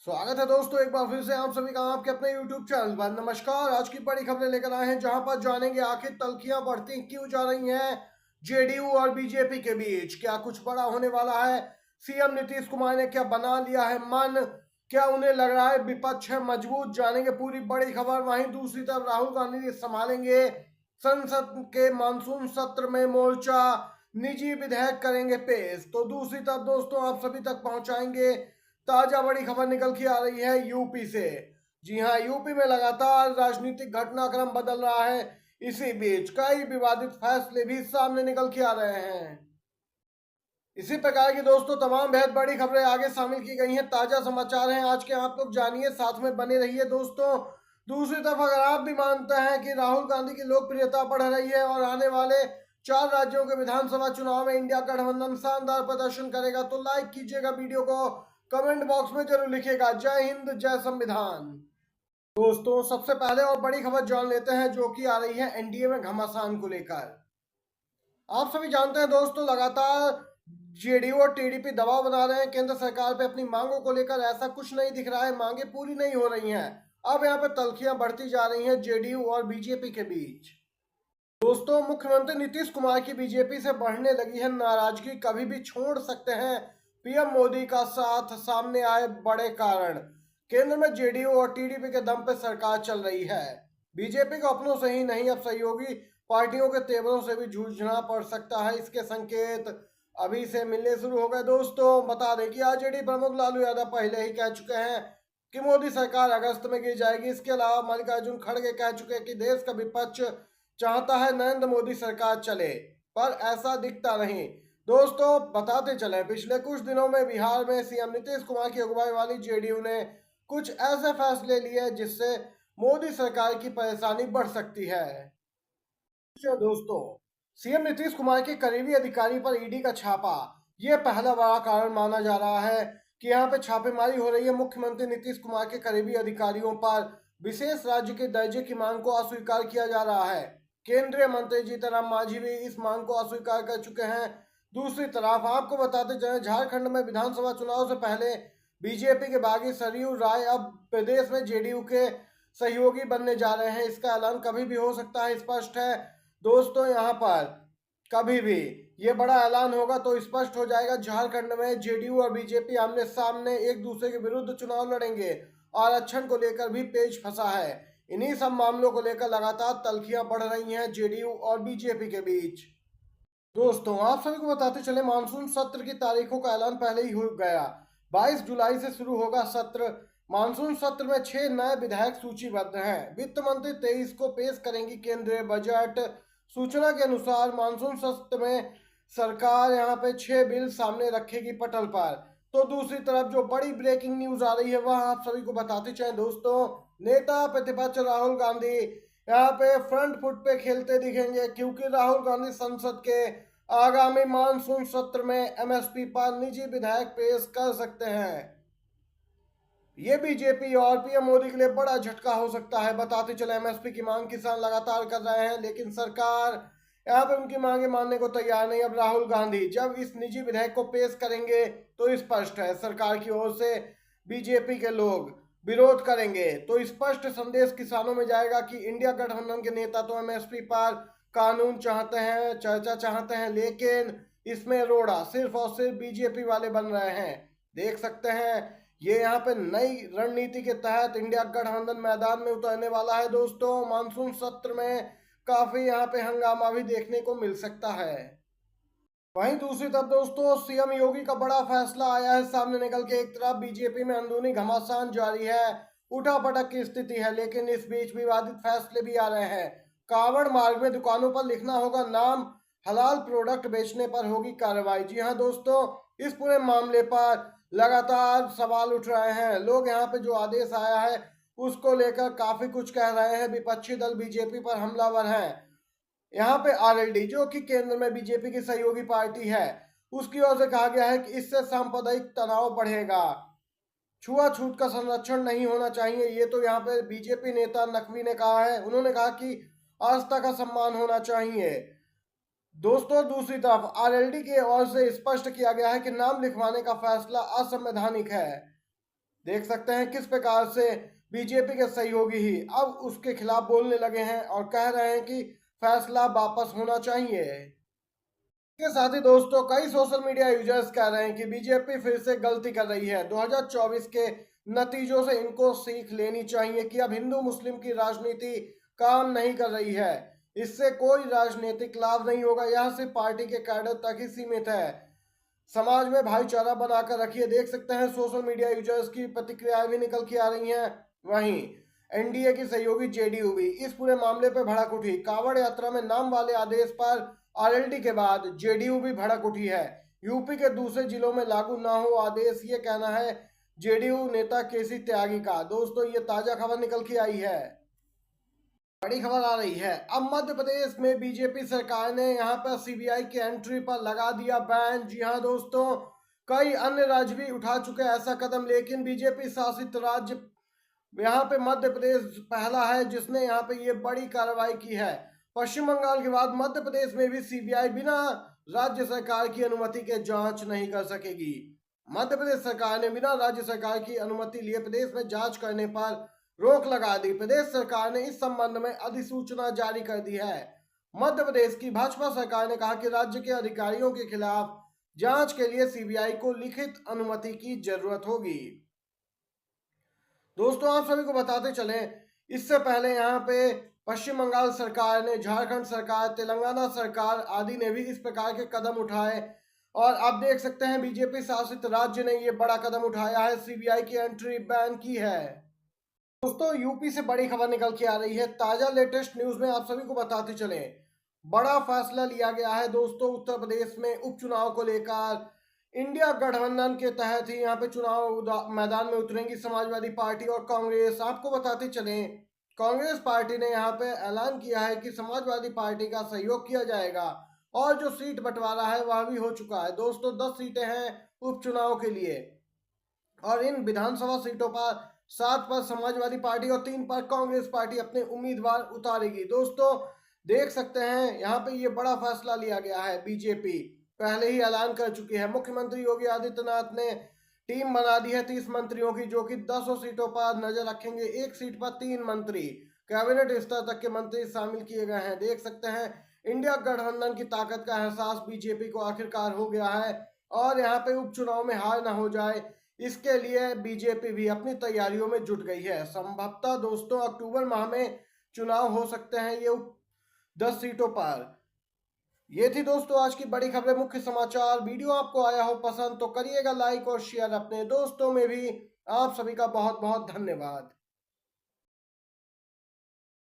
स्वागत है दोस्तों, एक बार फिर से आप सभी का आपके अपने YouTube चैनल पर। नमस्कार। आज की बड़ी खबरें लेकर आए हैं, जहां पर जानेंगे आखिर तल्खियां बढ़ती क्यों जा रही हैं जेडीयू और बीजेपी के बीच। क्या कुछ बड़ा होने वाला है? सीएम नीतीश कुमार ने क्या बना लिया है मन? क्या उन्हें लग रहा है विपक्ष है मजबूत? जानेंगे पूरी बड़ी खबर। वहीं दूसरी तरफ राहुल गांधी संभालेंगे संसद के मानसून सत्र में मोर्चा, निजी विधेयक करेंगे पेश। तो दूसरी तरफ दोस्तों आप सभी तक पहुंचाएंगे ताजा बड़ी खबर निकल के आ रही है यूपी से। जी हां, यूपी में लगातार राजनीतिक घटनाक्रम बदल रहा है। इसी बीच कई विवादित फैसले भी सामने निकल के आ रहे हैं। इसी प्रकार की दोस्तों तमाम बेहद बड़ी खबरें आगे शामिल की गई हैं। ताजा समाचार हैं आज के, आप लोग जानिए, साथ में बने रहिए दोस्तों। दूसरी तरफ अगर आप भी मानते हैं कि राहुल गांधी की लोकप्रियता बढ़ रही है और आने वाले 4 राज्यों के विधानसभा चुनाव में इंडिया गठबंधन शानदार प्रदर्शन करेगा, तो लाइक कीजिएगा वीडियो को, कमेंट बॉक्स में जरूर लिखिएगा जय हिंद जय संविधान। दोस्तों सबसे पहले और बड़ी खबर जान लेते हैं जो कि आ रही है एनडीए में घमासान को लेकर। आप सभी जानते हैं दोस्तों, लगातार जेडीयू और टीडीपी दबाव बना रहे हैं केंद्र सरकार पे अपनी मांगों को लेकर। ऐसा कुछ नहीं दिख रहा है, मांगे पूरी नहीं हो रही हैं। अब यहाँ पे तल्खियां बढ़ती जा रही हैं जेडीयू और बीजेपी के बीच। दोस्तों मुख्यमंत्री नीतीश कुमार की बीजेपी से बढ़ने लगी है नाराजगी, कभी भी छोड़ सकते हैं पीएम मोदी का साथ। सामने आए बड़े कारण, केंद्र में जेडीयू और टीडीपी के दम पे सरकार चल रही है। बीजेपी को अपनों से ही नहीं, अब सहयोगी पार्टियों के तेवरों से भी जूझना पड़ सकता है। इसके संकेत अभी से मिलने शुरू हो गए। दोस्तों बता दें कि आरजेडी प्रमुख लालू यादव पहले ही कह चुके हैं कि मोदी सरकार अगस्त में गिर जाएगी। इसके अलावा मल्लिकार्जुन खड़गे कह चुके हैं कि देश का विपक्ष चाहता है नरेंद्र मोदी सरकार चले, पर ऐसा दिखता नहीं। दोस्तों बताते चले, पिछले कुछ दिनों में बिहार में सीएम नीतीश कुमार की अगुवाई वाली जेडीयू ने कुछ ऐसे फैसले लिए जिससे मोदी सरकार की परेशानी बढ़ सकती है। दोस्तों सीएम नीतीश कुमार के करीबी अधिकारी पर ईडी का छापा, यह पहला बड़ा कारण माना जा रहा है कि यहाँ पे छापेमारी हो रही है। मुख्यमंत्री नीतीश कुमार के करीबी अधिकारियों पर विशेष राज्य के दर्जे की मांग को अस्वीकार किया जा रहा है। केंद्रीय मंत्री जीतनराम मांझी भी इस मांग को अस्वीकार कर चुके हैं। दूसरी तरफ आपको बताते चले, झारखंड में विधानसभा चुनाव से पहले बीजेपी के बागी सरयू राय अब प्रदेश में जेडीयू के सहयोगी बनने जा रहे हैं। इसका ऐलान कभी भी हो सकता है, स्पष्ट है दोस्तों। यहाँ पर कभी भी ये बड़ा ऐलान होगा तो स्पष्ट हो जाएगा, झारखंड में जेडीयू और बीजेपी आमने सामने एक दूसरे के विरुद्ध चुनाव लड़ेंगे। आरक्षण को लेकर भी पेच फंसा है। इन्हीं सब मामलों को लेकर लगातार तल्खियां बढ़ रही हैं जेडीयू और बीजेपी के बीच। दोस्तों आप सभी को बताते चले, मानसून सत्र की तारीखों का ऐलान पहले ही हो गया। 22 जुलाई से शुरू होगा सत्र। मानसून सत्र में 6 नए विधेयक सूचीबद्ध हैं। वित्त मंत्री 23 को पेश करेंगी केंद्रीय बजट। सूचना के अनुसार मानसून सत्र में सरकार यहाँ पे 6 बिल सामने रखेगी पटल पर। तो दूसरी तरफ जो बड़ी ब्रेकिंग न्यूज आ रही है वह आप सभी को बताते चले दोस्तों, नेता प्रतिपक्ष राहुल गांधी यहाँ पे फ्रंट फुट पे खेलते दिखेंगे, क्योंकि राहुल गांधी संसद के आगामी मानसून सत्र में एमएसपी पर निजी विधेयक पेश कर सकते हैं। ये बीजेपी और पीएम मोदी के लिए बड़ा झटका हो सकता है। बताते चले, एमएसपी की मांग किसान लगातार कर रहे हैं, लेकिन सरकार यहाँ पे उनकी मांगे मानने को तैयार नहीं। अब राहुल गांधी जब इस निजी विधेयक को पेश करेंगे तो स्पष्ट है सरकार की ओर से बीजेपी के लोग विरोध करेंगे। तो स्पष्ट संदेश किसानों में जाएगा कि इंडिया गठबंधन के नेता तो एमएसपी पर कानून चाहते हैं, चर्चा चाहते हैं, लेकिन इसमें रोड़ा सिर्फ और सिर्फ बीजेपी वाले बन रहे हैं। देख सकते हैं ये यहाँ पे नई रणनीति के तहत इंडिया गठबंधन मैदान में उतरने वाला है। दोस्तों मानसून सत्र में काफी यहाँ पे हंगामा भी देखने को मिल सकता है। वहीं दूसरी तरफ दोस्तों सीएम योगी का बड़ा फैसला आया है सामने निकल के। एक तरफ बीजेपी में अंदरूनी घमासान जारी है, उठापटक की स्थिति है, लेकिन इस बीच विवादित फैसले भी आ रहे हैं। कांवड़ मार्ग में दुकानों पर लिखना होगा नाम, हलाल प्रोडक्ट बेचने पर होगी कार्रवाई। जी हाँ दोस्तों, इस पूरे मामले पर लगातार सवाल उठ रहे हैं। लोग यहाँ पे जो आदेश आया है उसको लेकर काफी कुछ कह रहे हैं। विपक्षी दल बीजेपी पर हमलावर हैं। यहाँ पे आरएलडी जो कि केंद्र में बीजेपी की सहयोगी पार्टी है, उसकी ओर से कहा गया है कि इससे सांप्रदायिक तनाव बढ़ेगा, छुआछूत का संरक्षण नहीं होना चाहिए। ये तो यहाँ पे बीजेपी नेता नकवी ने कहा है। उन्होंने कहा कि आस्था का सम्मान होना चाहिए। दोस्तों दूसरी तरफ आरएलडी की ओर से स्पष्ट किया गया है कि नाम लिखवाने का फैसला असंवैधानिक है। देख सकते हैं किस प्रकार से बीजेपी के सहयोगी ही अब उसके खिलाफ बोलने लगे हैं और कह रहे हैं कि फैसला वापस होना चाहिए। इसके साथ ही दोस्तों कई सोशल मीडिया यूजर्स कह रहे हैं कि बीजेपी फिर से गलती कर रही है। 2024 के नतीजों से इनको सीख लेनी चाहिए कि अब हिंदू मुस्लिम की राजनीति काम नहीं कर रही है। इससे कोई राजनीतिक लाभ नहीं होगा, यह सिर्फ पार्टी के कैडर तक ही सीमित है। समाज में भाईचारा बनाकर रखिए। देख सकते हैं सोशल मीडिया यूजर्स की प्रतिक्रियाएं भी निकल के आ रही हैं। वहीं एनडीए की सहयोगी जेडीयू भी इस पूरे मामले पर भड़क उठी। कांवड़ यात्रा में नाम वाले आदेश पर आरएलडी के बाद जेडीयू भी भड़क उठी है। यूपी के दूसरे जिलों में लागू ना हो आदेश, ये कहना है जेडीयू नेता केसी त्यागी का। दोस्तों ये ताजा खबर निकल के आई है। बड़ी खबर आ रही है। अब मध्य प्रदेश में बीजेपी सरकार ने यहां पर सीबीआई की एंट्री पर लगा दिया बैन। जी हां दोस्तों, कई अन्य राज्य भी उठा चुके हैं ऐसा कदम, लेकिन बीजेपी शासित राज्य यहाँ पे मध्य प्रदेश पहला है जिसने यहाँ पे ये बड़ी कार्रवाई की है। पश्चिम बंगाल के बाद मध्य प्रदेश में भी सीबीआई बिना राज्य सरकार की अनुमति के जांच नहीं कर सकेगी। मध्य प्रदेश सरकार ने बिना राज्य सरकार की अनुमति लिए प्रदेश में जांच करने पर रोक लगा दी। प्रदेश सरकार ने इस संबंध में अधिसूचना जारी कर दी है। मध्य प्रदेश की भाजपा सरकार ने कहा कि राज्य के अधिकारियों के खिलाफ जांच के लिए सीबीआई को लिखित अनुमति की जरूरत होगी। दोस्तों आप सभी को बताते चलें, इससे पहले यहाँ पे पश्चिम बंगाल सरकार ने, झारखंड सरकार, तेलंगाना सरकार आदि ने भी इस प्रकार के कदम उठाए और आप देख सकते हैं बीजेपी शासित राज्य ने ये बड़ा कदम उठाया है, सीबीआई की एंट्री बैन की है। दोस्तों यूपी से बड़ी खबर निकल के आ रही है। ताजा लेटेस्ट न्यूज में आप सभी को बताते चले, बड़ा फैसला लिया गया है दोस्तों उत्तर प्रदेश में उपचुनाव को लेकर। इंडिया गठबंधन के तहत ही यहाँ पे चुनाव मैदान में उतरेंगी समाजवादी पार्टी और कांग्रेस। आपको बताते चलें, कांग्रेस पार्टी ने यहाँ पे ऐलान किया है कि समाजवादी पार्टी का सहयोग किया जाएगा और जो सीट बंटवारा है वह भी हो चुका है। दोस्तों 10 सीटें हैं उपचुनाव के लिए और इन विधानसभा सीटों पर 7 पर समाजवादी पार्टी और 3 पर कांग्रेस पार्टी अपने उम्मीदवार उतारेगी। दोस्तों देख सकते हैं यहाँ पे ये बड़ा फैसला लिया गया है। बीजेपी पहले ही ऐलान कर चुकी है। मुख्यमंत्री योगी आदित्यनाथ ने टीम बना दी है 30 मंत्रियों की, जो कि 10 सीटों पर नजर रखेंगे। एक सीट पर 3 मंत्री, कैबिनेट स्तर तक के मंत्री शामिल किए गए हैं। देख सकते हैं इंडिया गठबंधन की ताकत का एहसास बीजेपी को आखिरकार हो गया है और यहाँ पे उपचुनाव में हार ना हो जाए, इसके लिए बीजेपी भी अपनी तैयारियों में जुट गई है। संभवतः दोस्तों अक्टूबर माह में चुनाव हो सकते हैं ये 10 सीटों पर। ये थी दोस्तों आज की बड़ी खबरें, मुख्य समाचार। वीडियो आपको आया हो पसंद तो करिएगा लाइक और शेयर। अपने दोस्तों में भी आप सभी का बहुत बहुत धन्यवाद।